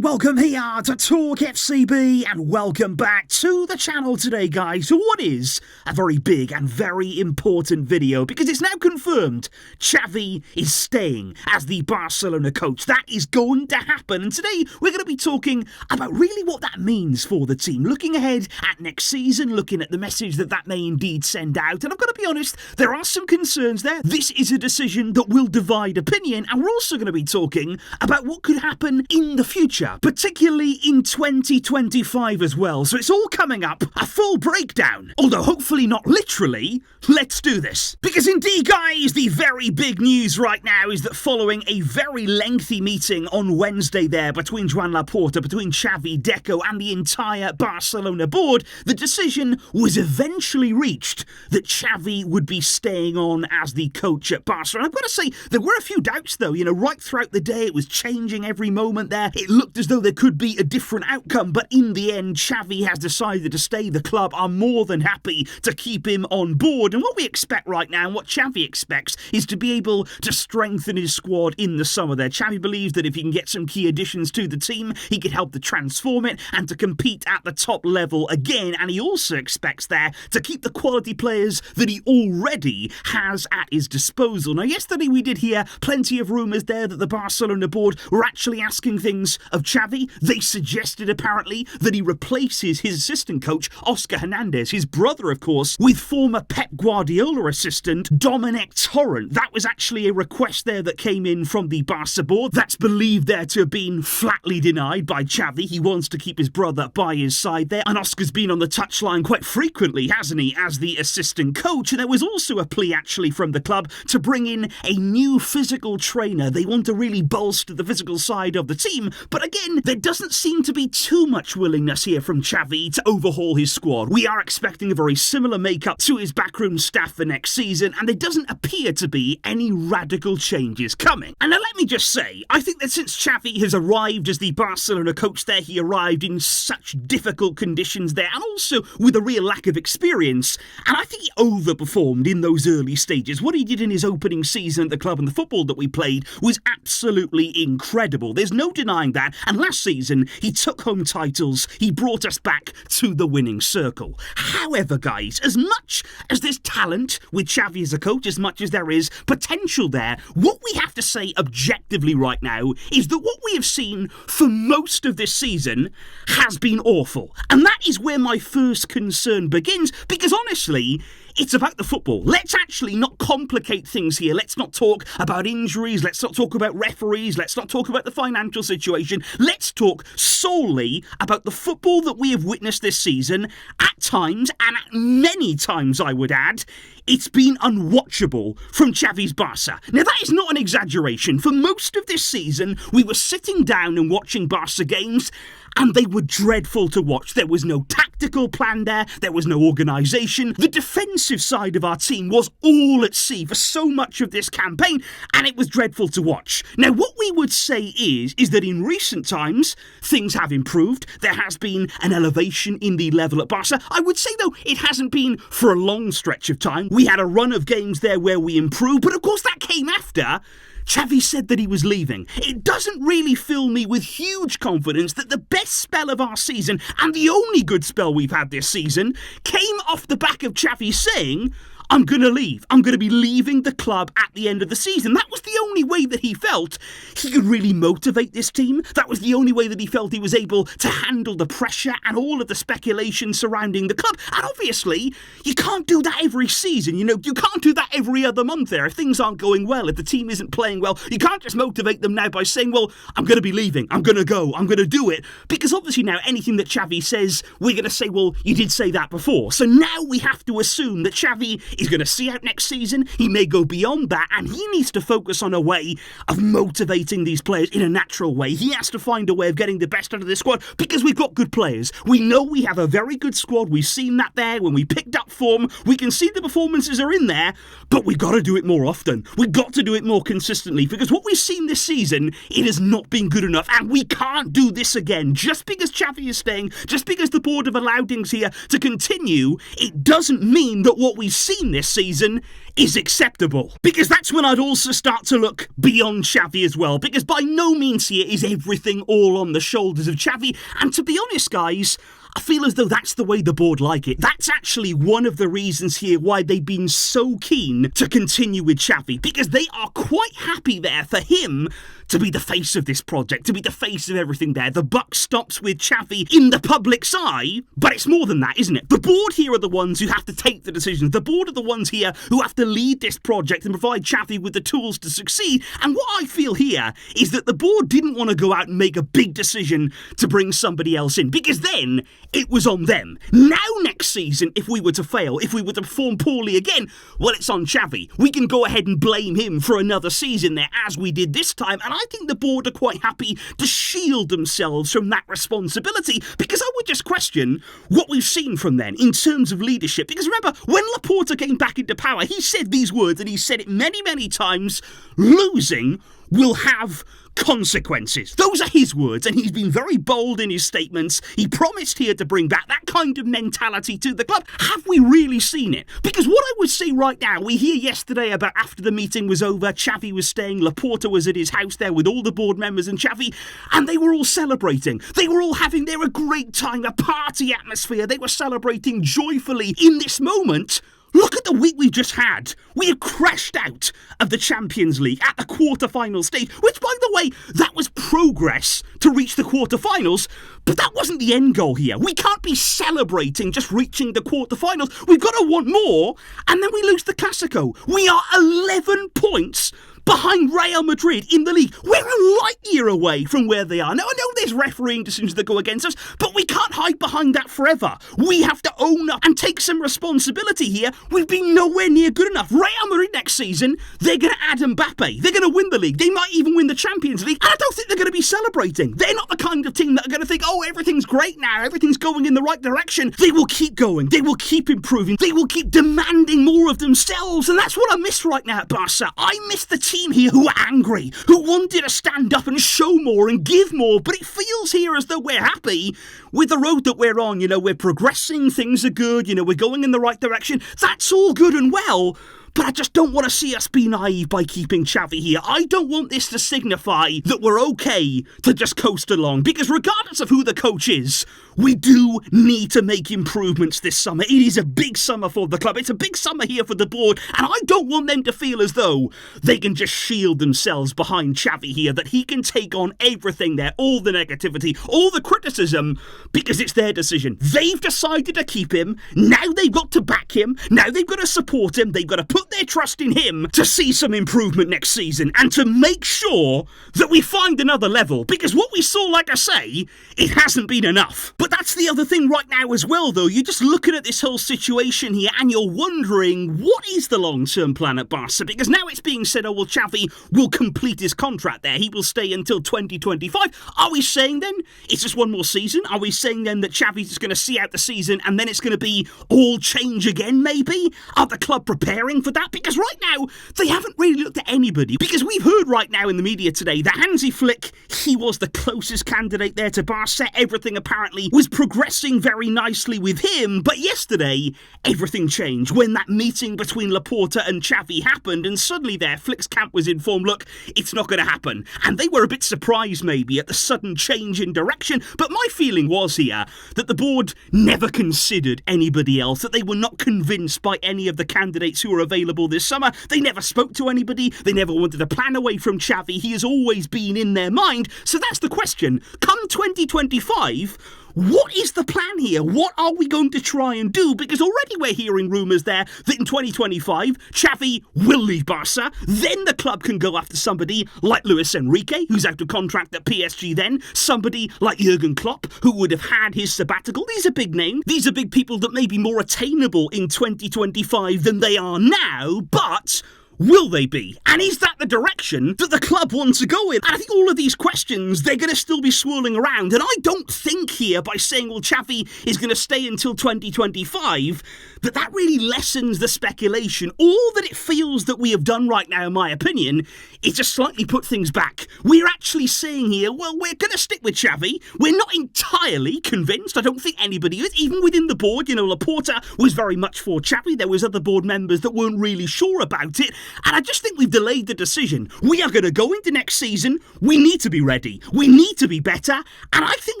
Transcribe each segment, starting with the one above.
and welcome here to TalkFCB and welcome back to the channel today, guys, to what is a very big and very important video because it's now confirmed Xavi is staying as the Barcelona coach. That is going to happen, and today we're going to be talking about really what that means for the team, looking ahead at next season, looking at the message that may indeed send out, and I've got to be honest, there are some concerns there. This is a decision that will divide opinion, and we're also going to be talking about what could happen in the future, particularly in 2025 as well. So it's all coming up, a full breakdown, although hopefully not literally. Let's do this. Because indeed, guys, the very big news right now is that following a very lengthy meeting on Wednesday there between Joan Laporta, between Xavi, Deco and the entire Barcelona board, the decision was eventually reached that Xavi would be staying on as the coach at Barca. And I've got to say, there were a few doubts though, right throughout the day. It was changing every moment there. It looked as though there could be a different outcome, but in the end, Xavi has decided to stay. The club are more than happy to keep him on board. And what we expect right now, and what Xavi expects, is to be able to strengthen his squad in the summer there. Xavi believes that if he can get some key additions to the team, he can help to transform it and to compete at the top level again. And he also expects there to keep the quality players that he already has at his disposal. Now, yesterday we did hear plenty of rumours there that the Barcelona board were actually asking things of Xavi. They suggested apparently that he replaces his assistant coach, Oscar Hernandez, his brother of course, with former Pep Guardiola assistant Dominic Torrent. That was actually a request there that came in from the Barca board. That's believed there to have been flatly denied by Xavi. He wants to keep his brother by his side there, and Oscar's been on the touchline quite frequently, hasn't he, as the assistant coach. And there was also a plea actually from the club to bring in a new physical trainer. They want to really bolster the physical side of the team, but again, there doesn't seem to be too much willingness here from Xavi to overhaul his squad. We are expecting a very similar makeup to his backroom staff for next season, and there doesn't appear to be any radical changes coming. And now let me just say, I think that since Xavi has arrived as the Barcelona coach there, he arrived in such difficult conditions there, and also with a real lack of experience, and I think he overperformed in those early stages. What he did in his opening season at the club and the football that we played was absolutely incredible. There's no denying that, and last season he took home titles. He brought us back to the winning circle. However, guys, as much as there's talent with Xavi as a coach, as much as there is potential there, what we have to say objectively right now is that what we have seen for most of this season has been awful. And that is where my first concern begins, because honestly, it's about the football. Let's actually not complicate things here. Let's not talk about injuries. Let's not talk about referees. Let's not talk about the financial situation. Let's talk solely about the football that we have witnessed this season. At times, and at many times I would add, it's been unwatchable from Xavi's Barca. Now that is not an exaggeration. For most of this season, we were sitting down and watching Barca games, and they were dreadful to watch. There was no tactical plan there. There was no organisation. The defensive side of our team was all at sea for so much of this campaign, and it was dreadful to watch. Now, what we would say is that in recent times, things have improved. There has been an elevation in the level at Barca. I would say, though, it hasn't been for a long stretch of time. We had a run of games there where we improved, but of course that came after Xavi said that he was leaving. It doesn't really fill me with huge confidence that the best spell of our season, and the only good spell we've had this season, came off the back of Xavi saying, I'm going to leave. I'm going to be leaving the club at the end of the season. That was the only way that he felt he could really motivate this team. That was the only way that he felt he was able to handle the pressure and all of the speculation surrounding the club. And obviously, you can't do that every season. You can't do that every other month there. If things aren't going well, if the team isn't playing well, you can't just motivate them now by saying, well, I'm going to be leaving. I'm going to go. I'm going to do it. Because obviously now, anything that Xavi says, we're going to say, well, you did say that before. So now we have to assume that Xavi is going to see out next season. He may go beyond that, and he needs to focus on a way of motivating these players in a natural way. He has to find a way of getting the best out of this squad, because we've got good players. We know we have a very good squad. We've seen that there when we picked up form. We can see the performances are in there, but we've got to do it more often. We've got to do it more consistently, because what we've seen this season, it has not been good enough, and we can't do this again. Just because Xavi is staying, just because the board have allowed things here to continue, it doesn't mean that what we've seen seen this season is acceptable. Because that's when I'd also start to look beyond Xavi as well, because by no means here is everything all on the shoulders of Xavi, and to be honest, guys, I feel as though that's the way the board like it. That's actually one of the reasons here why they've been so keen to continue with Xavi, because they are quite happy there for him to be the face of this project, to be the face of everything there. The buck stops with Xavi in the public's eye, but it's more than that, isn't it? The board here are the ones who have to take the decisions. The board are the ones here who have to lead this project and provide Xavi with the tools to succeed. And what I feel here is that the board didn't want to go out and make a big decision to bring somebody else in, because then it was on them. Now, next season, if we were to fail, if we were to perform poorly again, well, it's on Xavi. We can go ahead and blame him for another season there, as we did this time, and I think the board are quite happy to shield themselves from that responsibility, because I would just question what we've seen from them in terms of leadership. Because remember, when Laporta came back into power, he said these words, and he said it many, many times: losing will have consequences. Those are his words, and he's been very bold in his statements. He promised here to bring back that kind of mentality to the club. Have we really seen it? Because what I would say right now, we hear yesterday about after the meeting was over, Xavi was staying, Laporta was at his house there with all the board members and Xavi, and they were all celebrating. They were all having a great time, a party atmosphere. They were celebrating joyfully in this moment. Look at the week we just had. We have crashed out of the Champions League at the quarter-final stage, which, by the way, that was progress to reach the quarter-finals, but that wasn't the end goal here. We can't be celebrating just reaching the quarter-finals. We've got to want more, and then we lose the Clasico. We are 11 points behind Real Madrid in the league. We're a light year away from where they are. Now, I know there's refereeing decisions that go against us, but we can't hide behind that forever. We have to own up and take some responsibility here. We've been nowhere near good enough. Real Madrid next season, they're going to add Mbappe. They're going to win the league. They might even win the Champions League. And I don't think they're going to be celebrating. They're not the kind of team that are going to think, oh, everything's great now. Everything's going in the right direction. They will keep going. They will keep improving. They will keep demanding more of themselves. And that's what I miss right now at Barca. I miss the team here who are angry, who wanted to stand up and show more and give more, but it feels here as though we're happy with the road that we're on. You know, we're progressing, things are good, you know, we're going in the right direction. That's all good and well, but I just don't want to see us be naive by keeping Xavi here. I don't want this to signify that we're okay to just coast along, because regardless of who the coach is, we do need to make improvements this summer. It is a big summer for the club. It's a big summer here for the board, and I don't want them to feel as though they can just shield themselves behind Xavi here, that he can take on everything there, all the negativity, all the criticism, because it's their decision. They've decided to keep him. Now they've got to back him. Now they've got to support him. They've got to put their trust in him to see some improvement next season and to make sure that we find another level, because what we saw, like I say, it hasn't been enough. But that's the other thing right now as well, though. You're just looking at this whole situation here and you're wondering, what is the long-term plan at Barca? Because now it's being said, oh, well, Xavi will complete his contract there. He will stay until 2025. Are we saying then it's just one more season? Are we saying then that Xavi's just going to see out the season and then it's going to be all change again, maybe? Are the club preparing for that? Because right now, they haven't really looked at anybody. Because we've heard right now in the media today that Hansi Flick, he was the closest candidate there to Barca. Everything apparently was progressing very nicely with him. But yesterday, everything changed when that meeting between Laporta and Xavi happened. And suddenly there, Flick's camp was informed, look, it's not going to happen. And they were a bit surprised maybe at the sudden change in direction. But my feeling was here that the board never considered anybody else, that they were not convinced by any of the candidates who were available this summer. They never spoke to anybody. They never wanted to plan away from Xavi. He has always been in their mind. So that's the question. Come 2025, what is the plan here? What are we going to try and do? Because already we're hearing rumours there that in 2025, Xavi will leave Barca. Then the club can go after somebody like Luis Enrique, who's out of contract at PSG then. Somebody like Jurgen Klopp, who would have had his sabbatical. These are big names. These are big people that may be more attainable in 2025 than they are now. But Will they be? And is that the direction that the club wants to go in? And I think all of these questions, they're going to still be swirling around. And I don't think here by saying, well, Xavi is going to stay until 2025, that really lessens the speculation. All that it feels that we have done right now, in my opinion, is just slightly put things back. We're actually saying here, well, we're going to stick with Xavi. We're not entirely convinced. I don't think anybody is. Even within the board, Laporta was very much for Xavi. There was other board members that weren't really sure about it. And I just think we've delayed the decision. We are going to go into next season. We need to be ready. We need to be better. And I think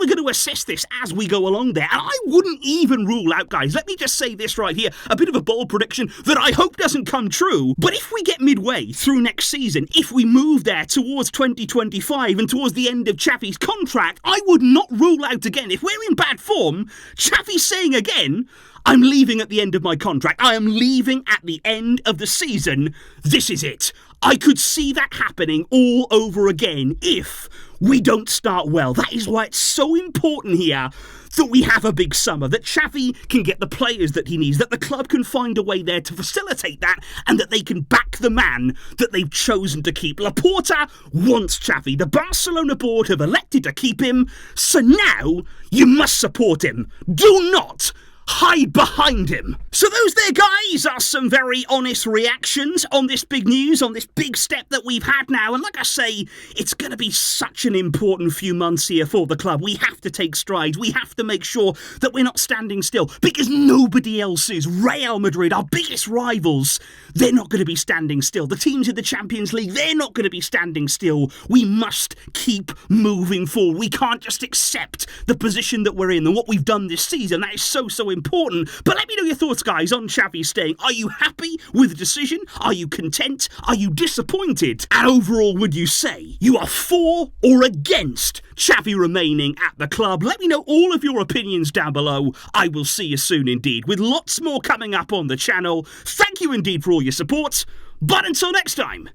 we're going to assess this as we go along there. And I wouldn't even rule out, guys, let me just say this right here, a bit of a bold prediction that I hope doesn't come true. But if we get midway through next season, if we move there towards 2025 and towards the end of Xavi's contract, I would not rule out again, if we're in bad form, Xavi saying again, I'm leaving at the end of my contract. I am leaving at the end of the season. This is it. I could see that happening all over again if we don't start well. That is why it's so important here that we have a big summer, that Xavi can get the players that he needs, that the club can find a way there to facilitate that, and that they can back the man that they've chosen to keep. Laporta wants Xavi. The Barcelona board have elected to keep him, so now you must support him. Do not hide behind him. So those there, guys, are some very honest reactions on this big news, on this big step that we've had now. And like I say, it's going to be such an important few months here for the club. We have to take strides. We have to make sure that we're not standing still, because nobody else is. Real Madrid, our biggest rivals, they're not going to be standing still. The teams in the Champions League, they're not going to be standing still. We must keep moving forward. We can't just accept the position that we're in and what we've done this season. That is so important. But let me know your thoughts, guys, on Xavi staying. Are you happy with the decision? Are you content? Are you disappointed? And overall, would you say you are for or against Xavi remaining at the club? Let me know all of your opinions down below. I will see you soon indeed, with lots more coming up on the channel. Thank you indeed for all your support. But until next time,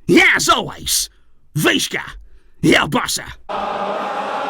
as always, Vejska, El Barça.